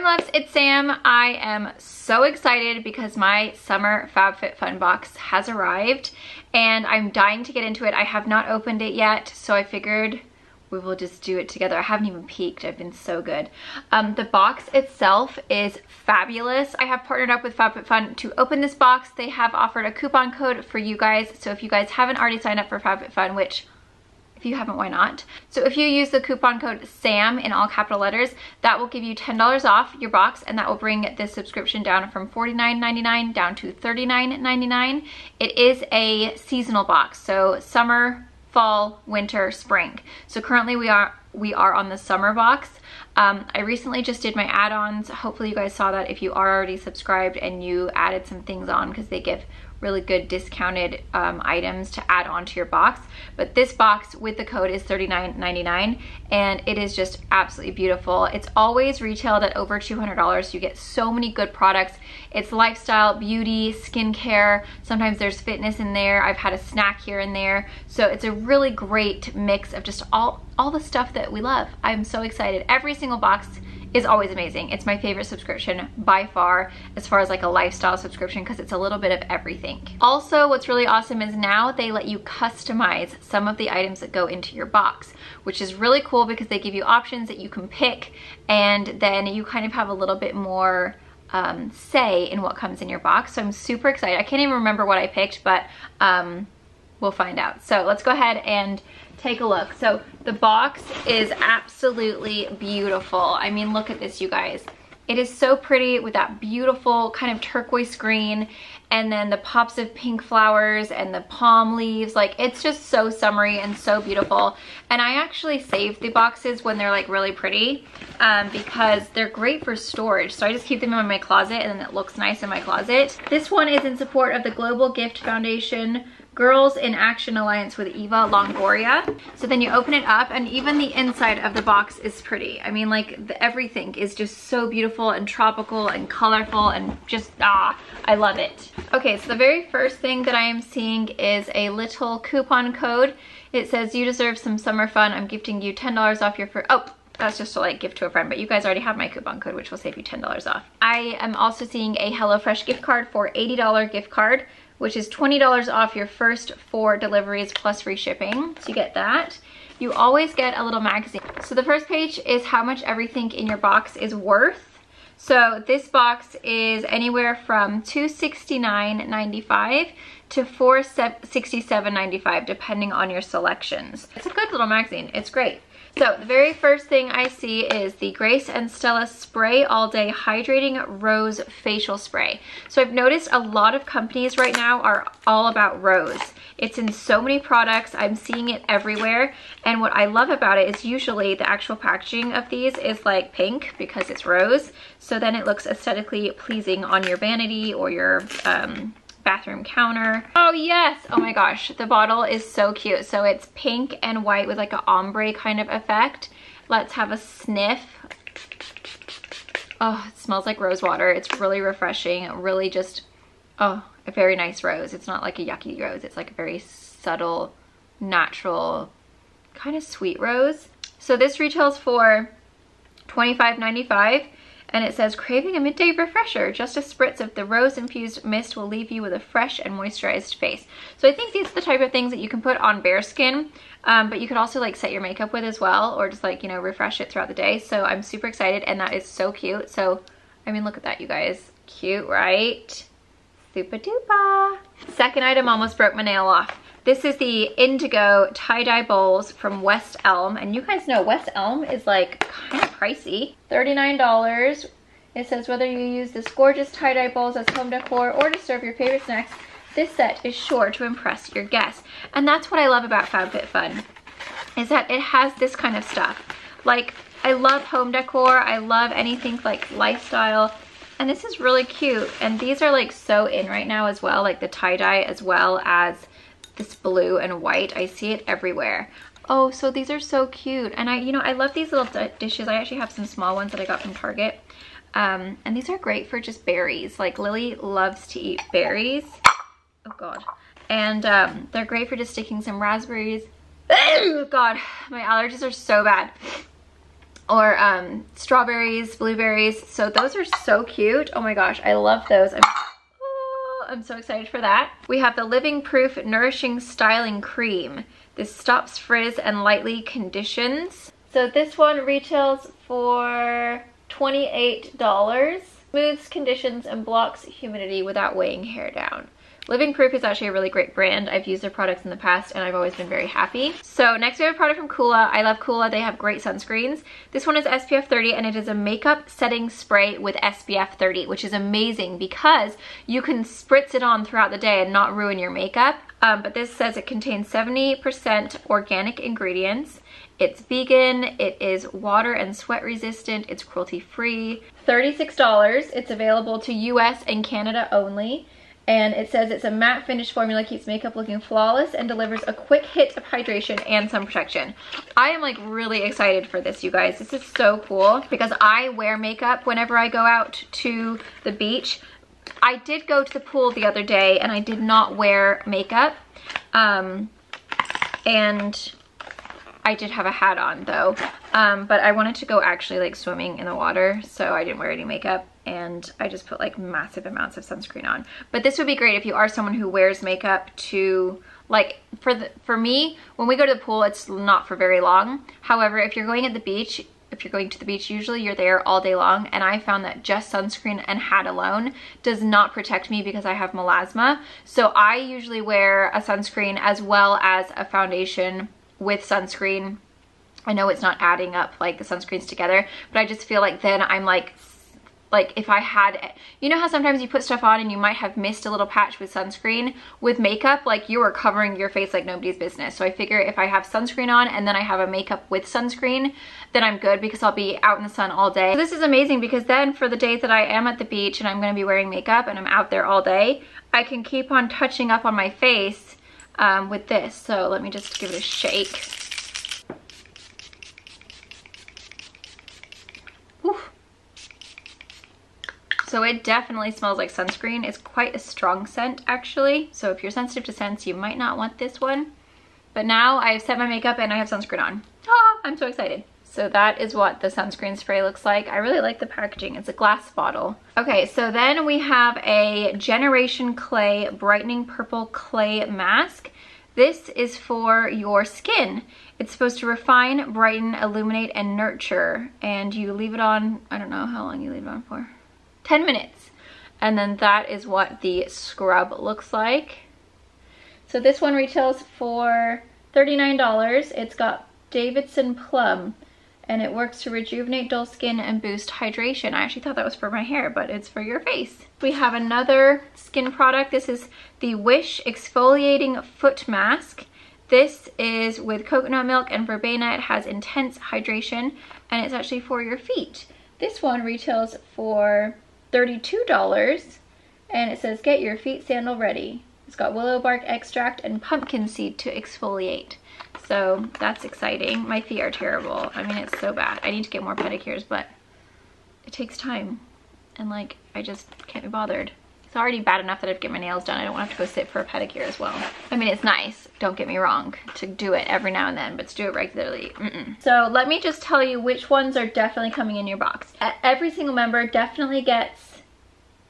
Fun Loves, it's Sam. I am so excited because my summer FabFitFun box has arrived and I'm dying to get into it. I have not opened it yet, so I figured we will just do it together. I haven't even peeked. I've been so good. The box itself is fabulous. I have partnered up with FabFitFun to open this box. They have offered a coupon code for you guys, so if you guys haven't already signed up for FabFitFun, which if you haven't, why not? So if you use the coupon code SAM in all capital letters, that will give you $10 off your box, and that will bring this subscription down from $49.99 down to $39.99. It is a seasonal box, so summer, fall, winter, spring. So currently we are on the summer box. I recently just did my add-ons. Hopefully you guys saw that if you are already subscribed and you added some things on, because they give really good discounted items to add on to your box. But this box with the code is $39.99 and it is just absolutely beautiful. It's always retailed at over $200. You get so many good products. It's lifestyle, beauty, skincare. Sometimes there's fitness in there. I've had a snack here and there. So it's a really great mix of just all the stuff that we love. I'm so excited. Every single box is always amazing. It's my favorite subscription by far as like a lifestyle subscription, because it's a little bit of everything. Also, what's really awesome is now they let you customize some of the items that go into your box, which is really cool because they give you options that you can pick, and then you kind of have a little bit more say in what comes in your box. So I'm super excited. I can't even remember what I picked, but we'll find out. So let's go ahead and take a look. So the box is absolutely beautiful. I mean, look at this, you guys. It is so pretty with that beautiful kind of turquoise green, and then the pops of pink flowers and the palm leaves. Like, it's just so summery and so beautiful. And I actually save the boxes when they're like really pretty because they're great for storage. So I just keep them in my closet and then it looks nice in my closet. This one is in support of the Global Gift Foundation Girls in Action Alliance with Eva Longoria. So then you open it up and even the inside of the box is pretty. I mean, like, everything is just so beautiful and tropical and colorful and just, I love it. Okay, so the very first thing that I am seeing is a little coupon code. It says, "You deserve some summer fun. I'm gifting you $10 off your first," oh, that's just to like give to a friend, but you guys already have my coupon code, which will save you $10 off. I am also seeing a HelloFresh gift card for $80 gift card, which is $20 off your first 4 deliveries plus free shipping. So you get that. You always get a little magazine. So the first page is how much everything in your box is worth. So this box is anywhere from $269.95 to $467.95 depending on your selections. It's a good little magazine. It's great. So the very first thing I see is the Grace and Stella Spray All Day Hydrating Rose Facial Spray. So I've noticed a lot of companies right now are all about rose. It's in so many products. I'm seeing it everywhere. And what I love about it is usually the actual packaging of these is like pink because it's rose. So then it looks aesthetically pleasing on your vanity or your bathroom counter. Oh yes, oh my gosh, the bottle is so cute. So it's pink and white with like an ombre kind of effect. Let's have a sniff. Oh, it smells like rose water. It's really refreshing, really just, oh, a very nice rose. It's not like a yucky rose. It's like a very subtle, natural, kind of sweet rose. So this retails for $25.95. And it says, "Craving a midday refresher? Just a spritz of the rose-infused mist will leave you with a fresh and moisturized face." So I think these are the type of things that you can put on bare skin, but you could also like set your makeup with as well, or just like, you know, refresh it throughout the day. So I'm super excited, and that is so cute. So, I mean, look at that, you guys. Cute, right? Super duper. Second item almost broke my nail off. This is the Indigo tie-dye bowls from West Elm. And you guys know West Elm is like kind of pricey. $39. It says, "Whether you use this gorgeous tie-dye bowls as home decor or to serve your favorite snacks, this set is sure to impress your guests." And that's what I love about FabFitFun, is that it has this kind of stuff. Like, I love home decor. I love anything like lifestyle. And this is really cute. And these are like so in right now as well, like the tie-dye as well as this blue and white. I see it everywhere. Oh, so these are so cute. And I love these little dishes. I actually have some small ones that I got from Target. And these are great for just berries. Like, Lily loves to eat berries. Oh God. And they're great for just sticking some raspberries. Oh God, my allergies are so bad. or strawberries, blueberries. So those are so cute. Oh my gosh, I love those. I'm so excited for that. We have the Living Proof Nourishing Styling Cream. This stops frizz and lightly conditions. So this one retails for $28. Smooths conditions and blocks humidity without weighing hair down. Living Proof is actually a really great brand. I've used their products in the past and I've always been very happy. So next we have a product from Coola. I love Coola. They have great sunscreens. This one is SPF 30 and it is a makeup setting spray with SPF 30, which is amazing because you can spritz it on throughout the day and not ruin your makeup. But this says it contains 70% organic ingredients. It's vegan, it is water and sweat resistant, it's cruelty free. $36. It's available to US and Canada only. And it says it's a matte finish formula, keeps makeup looking flawless and delivers a quick hit of hydration and sun protection. I am like really excited for this, you guys. This is so cool because I wear makeup whenever I go out to the beach. I did go to the pool the other day and I did not wear makeup. And I did have a hat on though, but I wanted to go actually like swimming in the water, so I didn't wear any makeup and I just put like massive amounts of sunscreen on. But this would be great if you are someone who wears makeup to like, for me, when we go to the pool, it's not for very long. However, if you're going to the beach, usually you're there all day long, and I found that just sunscreen and hat alone does not protect me because I have melasma. So I usually wear a sunscreen as well as a foundation with sunscreen. I know it's not adding up like the sunscreens together, but I just feel like then I'm like if I had, you know how sometimes you put stuff on and you might have missed a little patch with sunscreen? With makeup, like you are covering your face like nobody's business. So I figure if I have sunscreen on and then I have a makeup with sunscreen, then I'm good because I'll be out in the sun all day. So this is amazing because then for the days that I am at the beach and I'm gonna be wearing makeup and I'm out there all day, I can keep on touching up on my face with this. So let me just give it a shake. Whew. So it definitely smells like sunscreen. It's quite a strong scent actually. So if you're sensitive to scents, you might not want this one. But now I've set my makeup and I have sunscreen on. Ah, I'm so excited. So that is what the sunscreen spray looks like. I really like the packaging. It's a glass bottle. Okay, so then we have a Generation Clay Brightening Purple Clay Mask. This is for your skin. It's supposed to refine, brighten, illuminate, and nurture. And you leave it on, I don't know how long you leave it on for. 10 minutes. And then that is what the scrub looks like. So this one retails for $39. It's got Davidson Plum. And it works to rejuvenate dull skin and boost hydration. I actually thought that was for my hair, but it's for your face. We have another skin product. This is the Wish Exfoliating Foot Mask. This is with coconut milk and verbena. It has intense hydration and it's actually for your feet. This one retails for $32 and it says get your feet sandal ready. It's got willow bark extract and pumpkin seed to exfoliate. So that's exciting. My feet are terrible. I mean, it's so bad. I need to get more pedicures, but it takes time. And like, I just can't be bothered. It's already bad enough that I have to get my nails done. I don't want to have to go sit for a pedicure as well. I mean, it's nice, don't get me wrong, to do it every now and then, but to do it regularly, So let me just tell you which ones are definitely coming in your box. Every single member definitely gets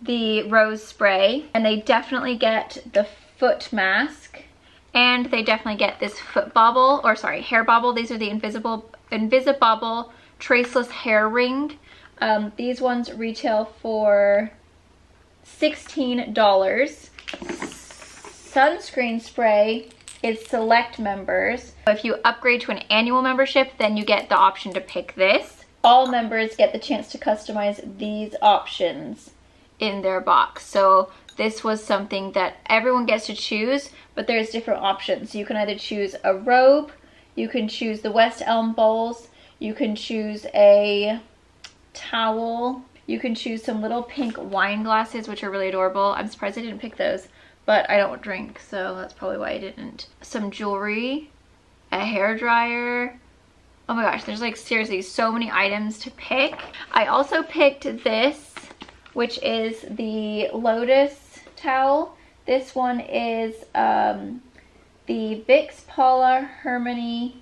the rose spray, and they definitely get the foot mask. And they definitely get this hair bobble. These are the Invisibobble Traceless Hair Ring. These ones retail for $16. Sunscreen spray is select members. If you upgrade to an annual membership, then you get the option to pick this. All members get the chance to customize these options in their box. So this was something that everyone gets to choose, but there's different options. You can either choose a robe, you can choose the West Elm bowls, you can choose a towel, you can choose some little pink wine glasses, which are really adorable. I'm surprised I didn't pick those, but I don't drink, so that's probably why I didn't. Some jewelry, a hair dryer. Oh my gosh, there's like seriously so many items to pick. I also picked this, which is the Lotus towel. This one is the Vicks Paula Hermione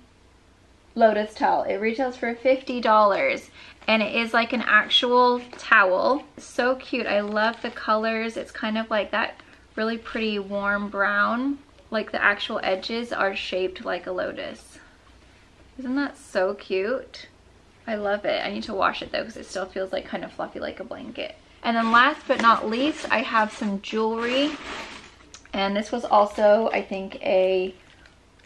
Lotus towel. It retails for $50 and it is like an actual towel. So cute. I love the colors. It's kind of like that really pretty warm brown. Like the actual edges are shaped like a lotus. Isn't that so cute? I love it. I need to wash it though because it still feels like kind of fluffy like a blanket. And then last but not least, I have some jewelry. And this was also, I think, a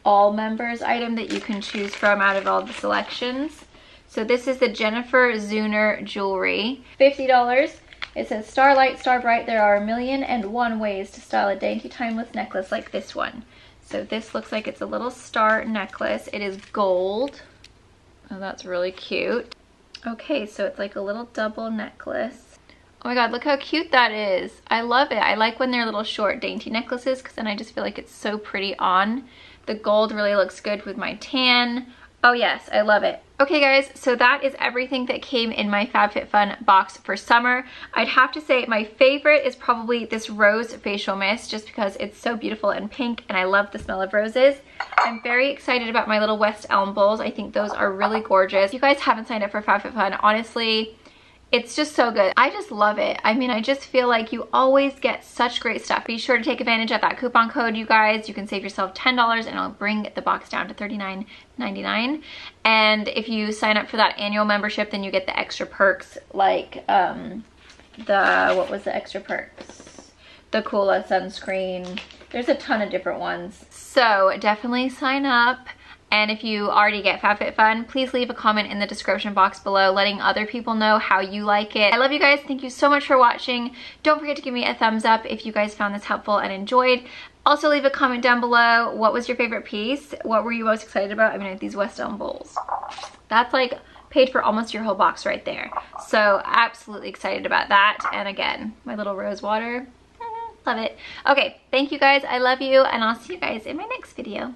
all members item that you can choose from out of all the selections. So this is the Jennifer Zuner jewelry, $50. It says Starlight, Star Bright, there are 1,000,001 ways to style a dainty timeless necklace like this one. So this looks like it's a little star necklace. It is gold. Oh, that's really cute. Okay, so it's like a little double necklace. Oh my god, look how cute that is. I love it. I like when they're little short dainty necklaces because then I just feel like it's so pretty on. The gold really looks good with my tan. Oh yes, I love it. Okay guys, so that is everything that came in my FabFitFun box for summer. I'd have to say my favorite is probably this rose facial mist just because it's so beautiful and pink and I love the smell of roses. I'm very excited about my little West Elm bowls. I think those are really gorgeous. If you guys haven't signed up for FabFitFun, honestly, it's just so good. I just love it. I mean, I just feel like you always get such great stuff. Be sure to take advantage of that coupon code, you guys. You can save yourself $10 and it'll bring the box down to $39.99. And if you sign up for that annual membership, then you get the extra perks like what was the extra perks? The Coola sunscreen. There's a ton of different ones. So definitely sign up. And if you already get FabFitFun, please leave a comment in the description box below letting other people know how you like it. I love you guys. Thank you so much for watching. Don't forget to give me a thumbs up if you guys found this helpful and enjoyed. Also leave a comment down below. What was your favorite piece? What were you most excited about? I mean, these West Elm bowls. That's like paid for almost your whole box right there. So absolutely excited about that. And again, my little rose water. Love it. Okay, thank you guys. I love you and I'll see you guys in my next video.